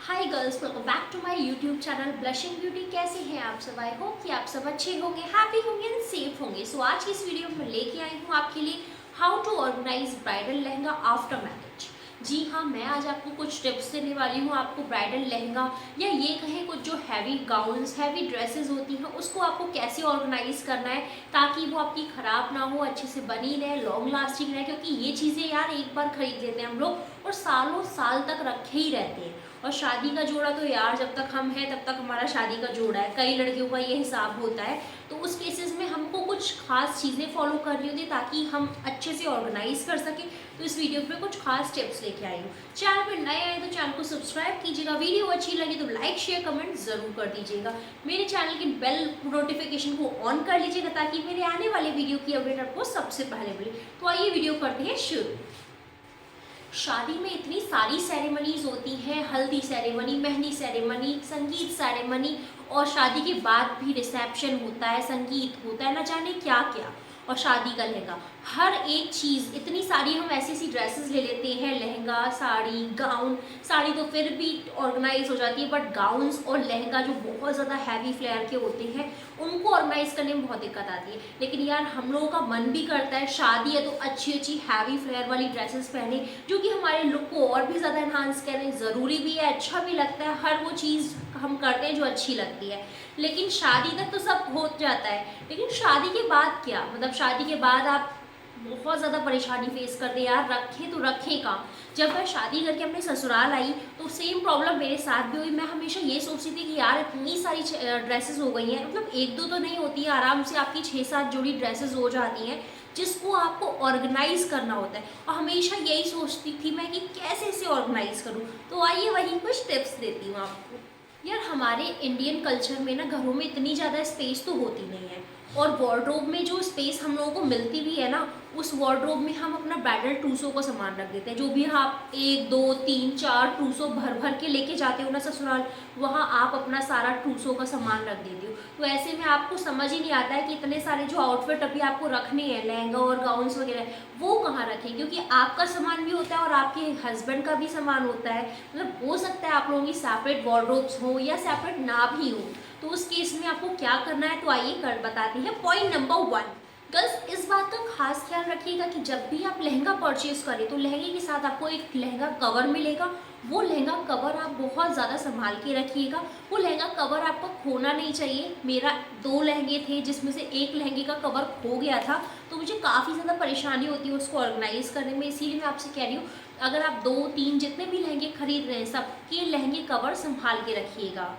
Hi girls, welcome back to my YouTube channel blushing beauty. कैसे हैं आप सब? आई होप कि आप सब अच्छे होंगे, हैप्पी होंगे एंड सेफ होंगे। सो आज की इस वीडियो में लेके आई हूँ आपके लिए how to organise bridal lehenga after marriage. जी हाँ, मैं आज आपको कुछ टिप्स देने वाली हूँ आपको ब्राइडल लहंगा या ये कहें कुछ जो हैवी गाउन्स हैवी ड्रेसेस होती हैं उसको आपको कैसे ऑर्गेनाइज करना है ताकि वो आपकी ख़राब ना हो, अच्छे से बनी रहे, लॉन्ग लास्टिंग रहे। क्योंकि ये चीज़ें यार एक बार खरीद लेते हैं हम लोग और सालों साल तक रखे ही रहते हैं। और शादी का जोड़ा तो यार जब तक हम हैं तब तक हमारा शादी का जोड़ा है, कई लड़कियों का ये हिसाब होता है। तो उस केसेस में हमको कुछ खास चीज़ें फॉलो करनी होती है ताकि हम अच्छे से ऑर्गेनाइज कर सकें। तो इस वीडियो में कुछ खास टिप्स लेके आई हूँ। चैनल पर नए आए तो चैनल को सब्सक्राइब कीजिएगा, वीडियो अच्छी लगी तो लाइक शेयर कमेंट ज़रूर कर दीजिएगा। मेरे चैनल की बेल नोटिफिकेशन को ऑन कर लीजिएगा ताकि मेरे आने वाले वीडियो की अपडेट आपको सबसे पहले मिले। तो आइए वीडियो करते हैं शुरू। शादी में इतनी सारी सेरेमनीज होती हैं, हल्दी सेरेमनी, मेहंदी सेरेमनी, संगीत सेरेमनी और शादी के बाद भी रिसेप्शन होता है, संगीत होता है, ना जाने क्या क्या। और शादी का लहंगा, हर एक चीज़ इतनी सारी हम ऐसी ऐसी ड्रेसेस ले लेते हैं, लहंगा, साड़ी, गाउन। साड़ी तो फिर भी ऑर्गेनाइज हो जाती है, बट गाउन्स और लहंगा जो बहुत ज़्यादा हैवी फ्लेयर के होते हैं उनको ऑर्गेनाइज करने में बहुत दिक्कत आती है। लेकिन यार हम लोगों का मन भी करता है शादी है तो अच्छी अच्छी हैवी फ्लेयर वाली ड्रेसेस पहने जो कि हमारे लुक को और भी ज़्यादा इन्हांस करें। ज़रूरी भी है, अच्छा भी लगता है, हर वो चीज़ हम करते हैं जो अच्छी लगती है। लेकिन शादी तक तो सब हो जाता है, लेकिन शादी के बाद क्या, मतलब शादी के बाद आप बहुत ज़्यादा परेशानी फेस करते हैं। यार रखें तो रखें कहाँ। जब मैं शादी करके अपने ससुराल आई तो सेम प्रॉब्लम मेरे साथ भी हुई। मैं हमेशा ये सोचती थी कि यार इतनी सारी ड्रेसेस हो गई हैं, मतलब एक दो तो नहीं होती है, आराम से आपकी 6-7 जोड़ी ड्रेसेस हो जाती हैं जिसको आपको ऑर्गेनाइज करना होता है। और हमेशा यही सोचती थी मैं कि कैसे इसे ऑर्गेनाइज करूँ। तो आइए वही कुछ टिप्स देती हूँ आपको। यार हमारे इंडियन कल्चर में ना घरों में इतनी ज़्यादा स्पेस तो होती नहीं है, और वार्डरोब में जो स्पेस हम लोगों को मिलती भी है ना, उस वार्डरोब में हम अपना ब्राइडल ट्रूसो का सामान रख देते हैं। जो भी आप 1 2 3 4 ट्रूसो भर भर के लेके जाते हो ना ससुराल, वहाँ आप अपना सारा ट्रूसो का सामान रख देते हो। तो ऐसे में आपको समझ ही नहीं आता है कि इतने सारे जो आउटफिट अभी आपको रखने हैं, लहंगा और गाउन्स वगैरह, वो कहाँ रखें। क्योंकि आपका सामान भी होता है और आपके हस्बैंड का भी सामान होता है। मतलब हो सकता है आप लोगों की सेपरेट वार्डरोब्स हो या सेपरेट ना भी हो। तो उस केस में आपको क्या करना है, तो आइए कर बताते हैं। पॉइंट नंबर 1, गर्ल्स इस बात का खास ख्याल रखिएगा कि जब भी आप लहंगा परचेज करें तो लहंगे के साथ आपको एक लहंगा कवर मिलेगा। वो लहंगा कवर आप बहुत ज़्यादा संभाल के रखिएगा। वो लहंगा कवर आपको खोना नहीं चाहिए। मेरा 2 लहंगे थे जिसमें से एक लहंगे का कवर खो गया था, तो मुझे काफ़ी ज़्यादा परेशानी होती है उसको ऑर्गेनाइज करने में। इसीलिए मैं आपसे कह रही हूँ, अगर आप 2-3 जितने भी लहंगे खरीद रहे हैं सबके लहंगे कवर संभाल के रखिएगा।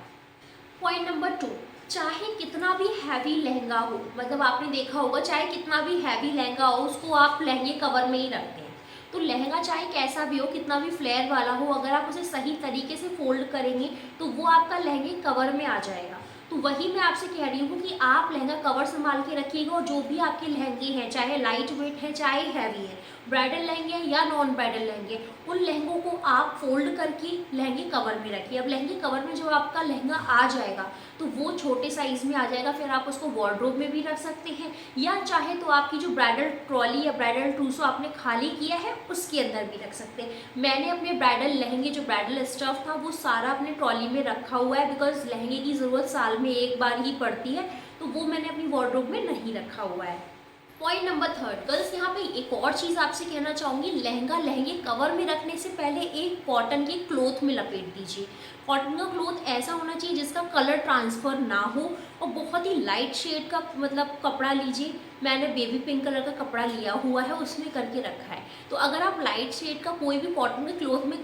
पॉइंट नंबर 2, चाहे कितना भी हैवी लहंगा हो, मतलब आपने देखा होगा चाहे कितना भी हैवी लहंगा हो उसको आप लहंगे कवर में ही रखते हैं। तो लहंगा चाहे कैसा भी हो, कितना भी फ्लेयर वाला हो, अगर आप उसे सही तरीके से फोल्ड करेंगे तो वो आपका लहंगे कवर में आ जाएगा। तो वही मैं आपसे कह रही हूँ कि आप लहंगा कवर संभाल के रखिएगा। और जो भी आपके लहंगे हैं, चाहे लाइट वेट है चाहे हैवी है, ब्राइडल लहंगे या नॉन ब्राइडल लहंगे, उन लहंगों को आप फोल्ड करके लहंगे कवर में रखिए। अब लहंगे कवर में जो आपका लहंगा आ जाएगा तो वो छोटे साइज़ में आ जाएगा, फिर आप उसको वार्डरोब में भी रख सकते हैं, या चाहे तो आपकी जो ब्राइडल ट्रॉली या ब्राइडल ट्रूसो आपने खाली किया है उसके अंदर भी रख सकते हैं। मैंने अपने ब्राइडल लहंगे जो ब्राइडल स्टफ़ था वो सारा अपने ट्रॉली में रखा हुआ है, बिकॉज लहंगे की ज़रूरत साल में एक बार ही पड़ती है, तो वो मैंने अपनी वार्डरोब में नहीं रखा हुआ है। पॉइंट नंबर 3, गर्ल्स यहाँ पे एक और चीज़ आपसे कहना चाहूँगी, लहंगा लहंगे कवर में रखने से पहले एक कॉटन के क्लॉथ में लपेट दीजिए। कॉटन का क्लॉथ ऐसा होना चाहिए जिसका कलर ट्रांसफ़र ना हो, और बहुत ही लाइट शेड का मतलब कपड़ा लीजिए। मैंने बेबी पिंक कलर का कपड़ा लिया हुआ है, उसमें करके रखा है। तो अगर आप लाइट शेड का कोई भी कॉटन के क्लॉथ में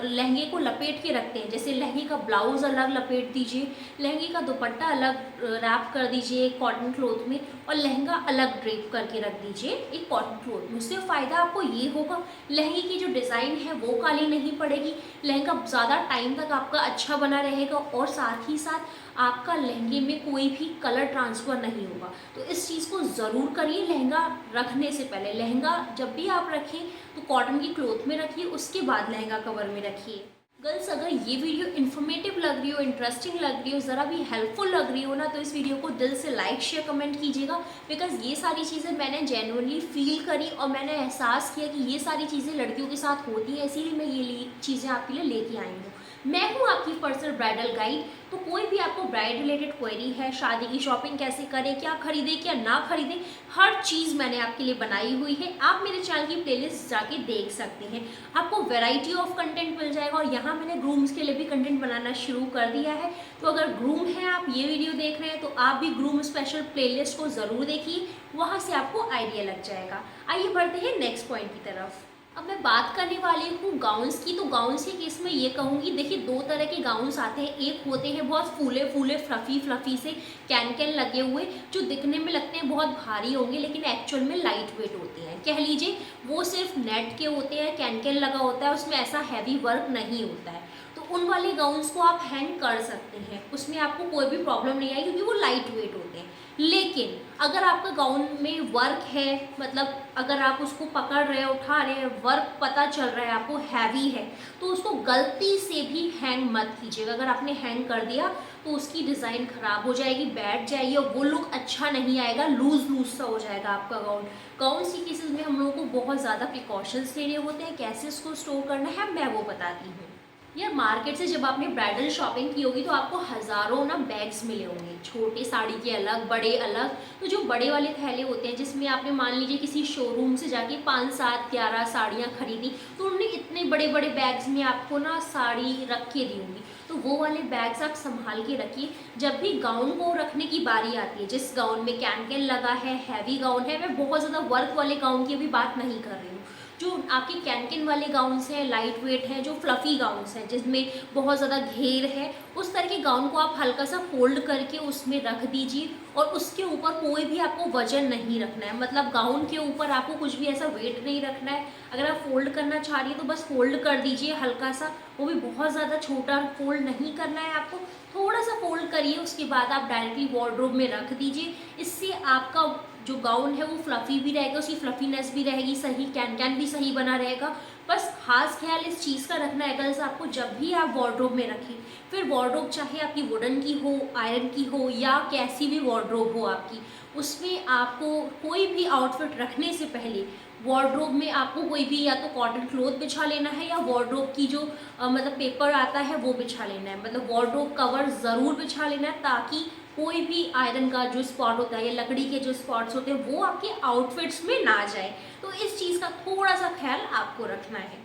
लहंगे को लपेट के रखते हैं, जैसे लहंगे का ब्लाउज़ अलग लपेट दीजिए, लहंगे का दुपट्टा अलग रैप कर दीजिए कॉटन क्लॉथ में, और लहंगा अलग ड्रेप करके रख दीजिए एक कॉटन क्लॉथ में। उससे फ़ायदा आपको ये होगा, लहंगे की जो डिज़ाइन है वो काली नहीं पड़ेगी, लहंगा ज़्यादा टाइम तक आपका अच्छा बना रहेगा, और साथ ही साथ आपका लहंगे में कोई भी कलर ट्रांसफ़र नहीं होगा। तो इस चीज़ को ज़रूर करिए लहंगा रखने से पहले। लहंगा जब भी आप रखें तो कॉटन की क्लॉथ में रखिए, उसके बाद लहंगा कवर में रखिए। गर्ल्स अगर ये वीडियो इन्फॉर्मेटिव लग रही हो, इंटरेस्टिंग लग रही हो, ज़रा भी हेल्पफुल लग रही हो ना, तो इस वीडियो को दिल से लाइक शेयर कमेंट कीजिएगा। बिकॉज ये सारी चीज़ें मैंने जेन्युइनली फील करी और मैंने एहसास किया कि ये सारी चीज़ें लड़कियों के साथ होती हैं, इसीलिए मैं ये चीज़ें आपके लिए लेके आई हूँ। मैं हूँ आपकी पर्सनल ब्राइडल गाइड। तो कोई भी आपको ब्राइड रिलेटेड क्वेरी है, शादी की शॉपिंग कैसे करें, क्या खरीदें क्या ना खरीदें, हर चीज़ मैंने आपके लिए बनाई हुई है। आप मेरे चैनल की प्लेलिस्ट जाके देख सकते हैं, आपको वैरायटी ऑफ कंटेंट मिल जाएगा। और यहाँ मैंने ग्रूम्स के लिए भी कंटेंट बनाना शुरू कर दिया है। तो अगर ग्रूम है, आप ये वीडियो देख रहे हैं, तो आप भी ग्रूम स्पेशल प्लेलिस्ट को ज़रूर देखिए, वहाँ से आपको आइडिया लग जाएगा। आइए बढ़ते हैं नेक्स्ट पॉइंट की तरफ। अब मैं बात करने वाली हूँ गाउन्स की। तो गाउन्स के केस में ये कहूँगी, देखिए दो तरह के गाउन्स आते हैं। एक होते हैं बहुत फूले फूले फ्लफ़ी से कैन लगे हुए, जो दिखने में लगते हैं बहुत भारी होंगे, लेकिन एक्चुअल में लाइट वेट होते हैं। कह लीजिए वो सिर्फ नेट के होते हैं, कैन लगा होता है, उसमें ऐसा हैवी वर्क नहीं होता है। तो उन वाले गाउन्स को आप हैंग कर सकते हैं, उसमें आपको कोई भी प्रॉब्लम नहीं आएगी, क्योंकि वो लाइट वेट होते हैं। लेकिन अगर आपका गाउन में वर्क है, मतलब अगर आप उसको पकड़ रहे हैं, उठा रहे हैं, वर्क पता चल रहा है आपको हैवी है, तो उसको गलती से भी हैंग मत कीजिएगा। अगर आपने हैंग कर दिया तो उसकी डिज़ाइन ख़राब हो जाएगी, बैठ जाएगी, और वो लुक अच्छा नहीं आएगा, लूज़ सा हो जाएगा आपका गाउन। गाउन की केसेस में हम लोगों को बहुत ज़्यादा प्रिकॉशंस लेने होते हैं। कैसे इसको स्टोर करना है मैं वो बताती हूँ। यार मार्केट से जब आपने ब्राइडल शॉपिंग की होगी तो आपको हज़ारों ना बैग्स मिले होंगे, छोटे साड़ी के अलग, बड़े अलग। तो जो बड़े वाले थैले होते हैं, जिसमें आपने मान लीजिए किसी शोरूम से जाके 5, 7, 11 साड़ियाँ खरीदी, तो उन्होंने इतने बड़े बड़े बैग्स में आपको ना साड़ी रख के दी होंगी। तो वो वाले बैग्स आप संभाल के रखिए। जब भी गाउन को रखने की बारी आती है, जिस गाउन में कैन लगा है, हैवी गाउन है, मैं बहुत ज़्यादा वर्क वाले गाउन की अभी बात नहीं कर रही हूँ। जो आपके कैन वाले गाउन्स हैं, लाइट वेट हैं, जो फ्लफ़ी गाउन्स हैं जिसमें बहुत ज़्यादा घेर है, उस तरह के गाउन को आप हल्का सा फोल्ड करके उसमें रख दीजिए। और उसके ऊपर कोई भी आपको वजन नहीं रखना है, मतलब गाउन के ऊपर आपको कुछ भी ऐसा वेट नहीं रखना है। अगर आप फोल्ड करना चाह रही है तो बस फोल्ड कर दीजिए हल्का सा, वो भी बहुत ज़्यादा छोटा फोल्ड नहीं करना है आपको, थोड़ा सा फोल्ड करिए। उसके बाद आप डायरेक्टली वार्डरोब में रख दीजिए। इससे आपका जो गाउन है वो फ्लफ़ी भी रहेगा, उसकी फ्लफ़ीनेस भी रहेगी सही, कैन भी सही बना रहेगा। बस खास ख्याल इस चीज़ का रखना है गर्ल्स, आपको जब भी आप वार्डरोब में रखें, फिर वार्डरोब चाहे आपकी वुडन की हो, आयरन की हो, या कैसी भी वार्डरोब हो आपकी, उसमें आपको कोई भी आउटफिट रखने से पहले वार्डरोब में आपको कोई भी या तो कॉटन क्लॉथ बिछा लेना है, या वार्डरोब की जो मतलब पेपर आता है वो बिछा लेना है। मतलब वार्डरोब कवर ज़रूर बिछा लेना है, ताकि कोई भी आयरन का जो स्पॉट होता है या लकड़ी के जो स्पॉट्स होते हैं वो आपके आउटफिट्स में ना जाए। तो इस चीज़ का थोड़ा सा ख्याल आपको रखना है।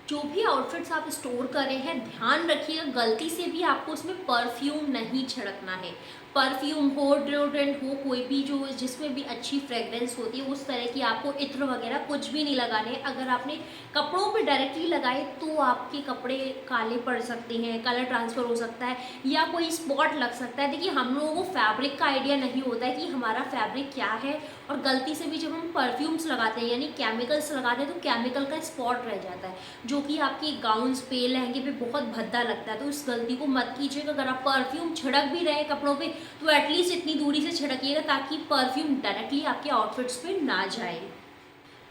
जो भी आउटफिट्स आप स्टोर कर रहे हैं, ध्यान रखिएगा गलती से भी आपको उसमें परफ्यूम नहीं छिड़कना है। परफ्यूम हो, डिओड्रेंट हो, कोई भी जो जिसमें भी अच्छी फ्रेगरेंस होती है, उस तरह की आपको इत्र वगैरह कुछ भी नहीं लगाने हैं। अगर आपने कपड़ों पे डायरेक्टली लगाए तो आपके कपड़े काले पड़ सकते हैं, कलर ट्रांसफ़र हो सकता है, या कोई स्पॉट लग सकता है। देखिए हम लोगों को फैब्रिक का आइडिया नहीं होता है कि हमारा फैब्रिक क्या है, और गलती से भी जब हम परफ्यूम्स लगाते हैं यानी केमिकल्स लगाते हैं, तो केमिकल का स्पॉट रह जाता है, जो कि आपके गाउन्स पे, लहंगे पे बहुत भद्दा लगता है। तो इस गलती को मत कीजिएगा। अगर आप परफ्यूम छिड़क भी रहे हैं कपड़ों पे, तो एटलीस्ट इतनी दूरी से छिड़किएगा ताकि परफ्यूम डायरेक्टली आपके आउटफिट्स पे ना जाए।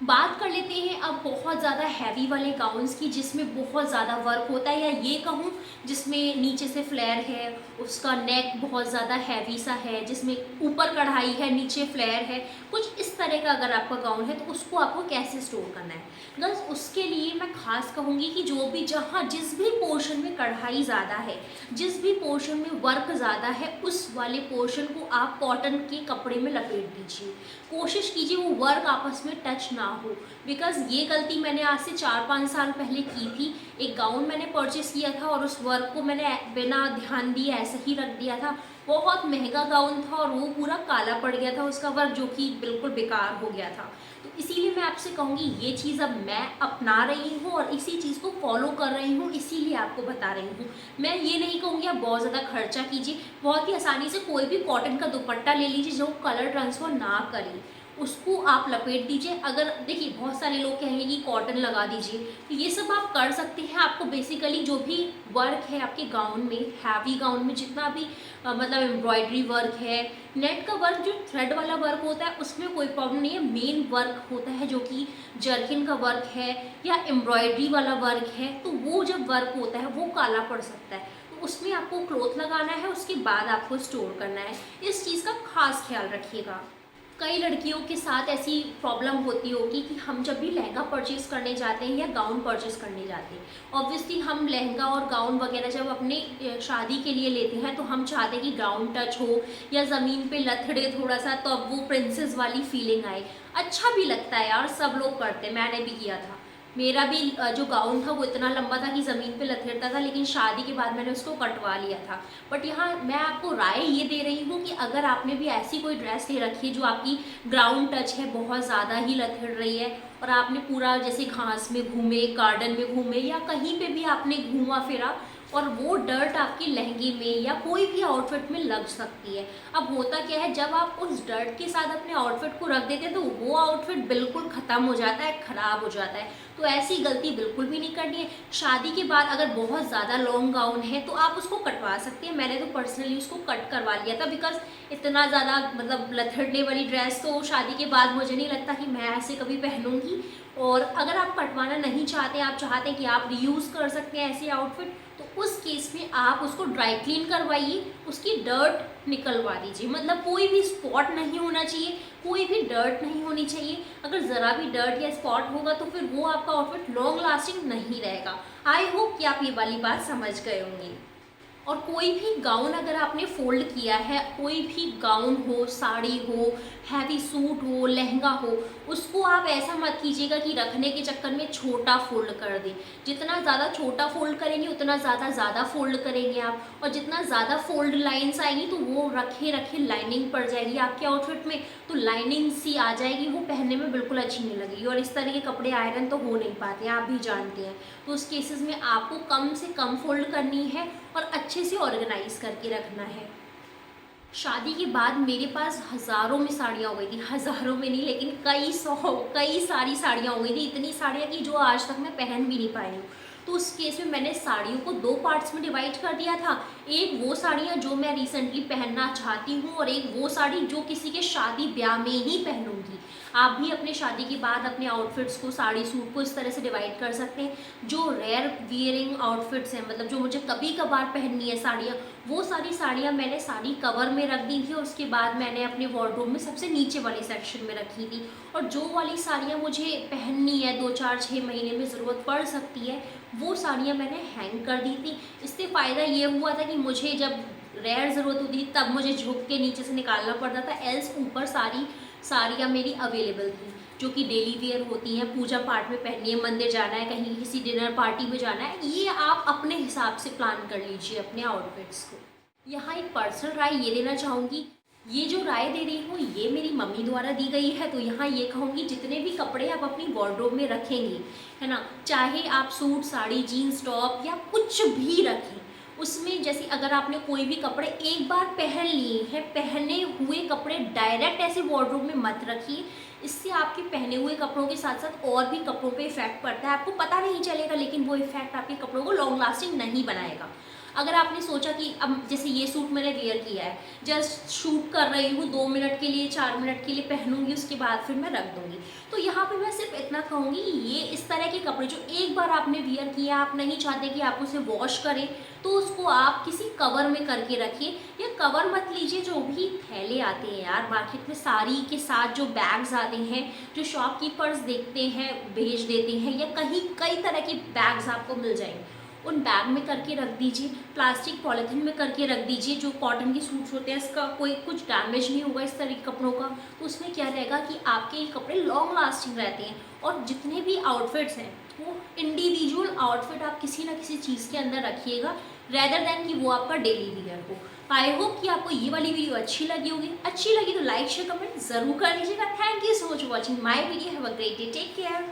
बात कर लेते हैं अब बहुत ज़्यादा हैवी वाले गाउन्स की, जिसमें बहुत ज़्यादा वर्क होता है, या ये कहूँ जिसमें नीचे से फ्लेयर है, उसका नेक बहुत ज़्यादा हैवी सा है, जिसमें ऊपर कढ़ाई है, नीचे फ्लेयर है, कुछ इस तरह का अगर आपका गाउन है, तो उसको आपको कैसे स्टोर करना है गर्ल्स। उसके लिए मैं खास कहूँगी कि जो भी जहाँ जिस भी पोर्शन में कढ़ाई ज़्यादा है, जिस भी पोर्शन में वर्क ज़्यादा है, उस वाले पोर्शन को आप कॉटन के कपड़े में लपेट दीजिए। कोशिश कीजिए वो वर्क आपस में टच ना हो, बिकॉज़ ये गलती मैंने आज से 4-5 साल पहले की थी। एक गाउन मैंने परचेस किया था और उस वर्क को मैंने बिना ध्यान दिए ऐसे ही रख दिया था। बहुत महंगा गाउन था और वो पूरा काला पड़ गया था उसका वर्क, जो कि बिल्कुल बेकार हो गया था। तो इसीलिए मैं आपसे कहूँगी ये चीज़ अब मैं अपना रही हूँ और इसी चीज़ को फॉलो कर रही हूँ, इसीलिए आपको बता रही हूँ। मैं ये नहीं कहूँगी आप बहुत ज़्यादा खर्चा कीजिए, बहुत ही आसानी से कोई भी कॉटन का दुपट्टा ले लीजिए जो कलर ट्रांसफ़र ना करे, उसको आप लपेट दीजिए। अगर देखिए बहुत सारे लोग कहेंगे कि कॉटन लगा दीजिए, तो ये सब आप कर सकते हैं। आपको बेसिकली जो भी वर्क है आपके गाउन में, हैवी गाउन में जितना भी मतलब एम्ब्रॉयडरी वर्क है, नेट का वर्क, जो थ्रेड वाला वर्क होता है, उसमें कोई प्रॉब्लम नहीं है। मेन वर्क होता है जो कि जर्किन का वर्क है या एम्ब्रॉयडरी वाला वर्क है, तो वो जब वर्क होता है वो काला पड़ सकता है, तो उसमें आपको क्लॉथ लगाना है, उसके बाद आपको स्टोर करना है। इस चीज़ का खास ख्याल रखिएगा। कई लड़कियों के साथ ऐसी प्रॉब्लम होती होगी कि हम जब भी लहंगा परचेज़ करने जाते हैं या गाउन परचेज़ करने जाते हैं, ऑब्वियसली हम लहंगा और गाउन वगैरह जब अपने शादी के लिए लेते हैं तो हम चाहते हैं कि गाउन टच हो या ज़मीन पे लथड़े थोड़ा सा, तो अब वो प्रिंसेस वाली फीलिंग आए। अच्छा भी लगता है यार, सब लोग करते हैं, मैंने भी किया था। मेरा भी जो गाउन था वो इतना लंबा था कि ज़मीन पे लथेरता था, लेकिन शादी के बाद मैंने उसको कटवा लिया था। बट यहाँ मैं आपको राय ये दे रही हूँ कि अगर आपने भी ऐसी कोई ड्रेस ले रखी है जो आपकी ग्राउंड टच है, बहुत ज़्यादा ही लथेड़ रही है, और आपने पूरा जैसे घास में घूमे, गार्डन में घूमे या कहीं पे भी आपने घूमा फिरा और वो डर्ट आपके लहंगे में या कोई भी आउटफिट में लग सकती है। अब होता क्या है, जब आप उस डर्ट के साथ अपने आउटफिट को रख देते हैं तो वो आउटफिट बिल्कुल ख़त्म हो जाता है, ख़राब हो जाता है। तो ऐसी गलती बिल्कुल भी नहीं करनी है। शादी के बाद अगर बहुत ज़्यादा लॉन्ग गाउन है तो आप उसको कटवा सकते हैं। मैंने तो पर्सनली उसको कट करवा लिया था, बिकॉज इतना ज़्यादा मतलब लथड़ने वाली ड्रेस तो शादी के बाद मुझे नहीं लगता कि मैं ऐसे कभी पहनूंगी। और अगर आप कटवाना नहीं चाहते, आप चाहते हैं कि आप रीयूज़ कर सकते हैं ऐसे आउटफिट, तो उस केस में आप उसको ड्राई क्लीन करवाइए, उसकी डर्ट निकलवा दीजिए। मतलब कोई भी स्पॉट नहीं होना चाहिए, कोई भी डर्ट नहीं होनी चाहिए। अगर ज़रा भी डर्ट या स्पॉट होगा तो फिर वो आपका आउटफिट लॉन्ग लास्टिंग नहीं रहेगा। आई होप कि आप ये वाली बात समझ गए होंगे। और कोई भी गाउन अगर आपने फोल्ड किया है, कोई भी गाउन हो, साड़ी हो, हैवी सूट हो, लहंगा हो, उसको आप ऐसा मत कीजिएगा कि रखने के चक्कर में छोटा फोल्ड कर दें। जितना ज़्यादा छोटा फोल्ड करेंगे उतना ज़्यादा फोल्ड करेंगे आप, और जितना ज़्यादा फोल्ड लाइंस आएंगी तो वो रखे रखे लाइनिंग पड़ जाएगी आपके आउटफिट में, तो लाइनिंग सी आ जाएगी, वो पहनने में बिल्कुल अच्छी नहीं लगेगी। और इस तरह के कपड़े आयरन तो हो नहीं पाते हैं, आप भी जानते हैं। तो उस केसेस में आपको कम से कम फोल्ड करनी है और अच्छे से ऑर्गेनाइज करके रखना है। शादी के बाद मेरे पास हज़ारों में साड़ियाँ हो गई थी, हज़ारों में नहीं लेकिन कई सारी साड़ियाँ हो गई थी, इतनी साड़ियाँ कि जो आज तक मैं पहन भी नहीं पाई हूँ। तो उस केस में मैंने साड़ियों को 2 पार्ट्स में डिवाइड कर दिया था। एक वो साड़ियाँ जो मैं रिसेंटली पहनना चाहती हूँ और एक वो साड़ी जो किसी के शादी ब्याह में ही पहनूंगी। आप भी अपने शादी के बाद अपने आउटफिट्स को, साड़ी सूट को इस तरह से डिवाइड कर सकते हैं। जो रेयर वियरिंग आउटफिट्स हैं, मतलब जो मुझे कभी कभार पहननी है साड़ियाँ, वो सारी साड़ियाँ मैंने साड़ी कवर में रख दी थी और उसके बाद मैंने अपने वार्डरोब में सबसे नीचे वाले सेक्शन में रखी थी। और जो वाली साड़ियाँ मुझे पहननी है, 2, 4, 6 महीने में ज़रूरत पड़ सकती है, वो साड़ियाँ मैंने हैंग कर दी थी। इससे फ़ायदा ये हुआ था कि मुझे जब रेयर ज़रूरत होती थी तब मुझे झुक के नीचे से निकालना पड़ता था, एल्स ऊपर सारी साड़ियाँ मेरी अवेलेबल थी जो कि डेली वेयर होती हैं, पूजा पाठ में पहननी है, मंदिर जाना है, कहीं किसी डिनर पार्टी में जाना है। ये आप अपने हिसाब से प्लान कर लीजिए अपने आउटफिट्स को। यहाँ एक पर्सनल राय ये देना चाहूँगी, ये जो राय दे रही हूँ ये मेरी मम्मी द्वारा दी गई है। तो यहाँ ये कहूँगी, जितने भी कपड़े आप अपनी वार्डरोब में रखेंगे, है ना, चाहे आप सूट, साड़ी, जीन्स, टॉप या कुछ भी रखें, उसमें जैसे अगर आपने कोई भी कपड़े एक बार पहन लिए हैं, पहने हुए कपड़े डायरेक्ट ऐसे वार्डरोब में मत रखिए। इससे आपके पहने हुए कपड़ों के साथ साथ और भी कपड़ों पे इफेक्ट पड़ता है, आपको पता नहीं चलेगा, लेकिन वो इफेक्ट आपके कपड़ों को लॉन्ग लास्टिंग नहीं बनाएगा। अगर आपने सोचा कि अब जैसे ये सूट मैंने वेयर किया है, जस्ट शूट कर रही हूँ, 2 मिनट के लिए, 4 मिनट के लिए पहनूंगी, उसके बाद फिर मैं रख दूंगी, तो यहाँ पे मैं सिर्फ इतना कहूँगी, ये इस तरह के कपड़े जो एक बार आपने वेयर किया, आप नहीं चाहते कि आप उसे वॉश करें, तो उसको आप किसी कवर में करके रखिए। या कवर मत लीजिए, जो भी थैले आते हैं यार मार्केट में, साड़ी के साथ जो बैग्स आते हैं, जो शॉपकीपर्स देखते हैं, भेज देते हैं, या कहीं कई तरह के बैग्स आपको मिल जाएंगे, उन बैग में करके रख दीजिए, प्लास्टिक पॉलीथीन में करके रख दीजिए। जो कॉटन के सूट्स होते हैं, इसका कोई कुछ डैमेज नहीं होगा इस तरह के कपड़ों का, तो उसमें क्या रहेगा कि आपके ये कपड़े लॉन्ग लास्टिंग रहते हैं। और जितने भी आउटफिट्स हैं वो इंडिविजुअल आउटफिट आप किसी ना किसी चीज़ के अंदर रखिएगा, रेदर देन कि वो आपका डेली वियर हो। आई होप कि आपको ये वाली वीडियो अच्छी लगी होगी। अच्छी लगी तो लाइक शेयर कमेंट जरूर कर लीजिएगा। Thank you so much for watching my video. Have a great day, take care.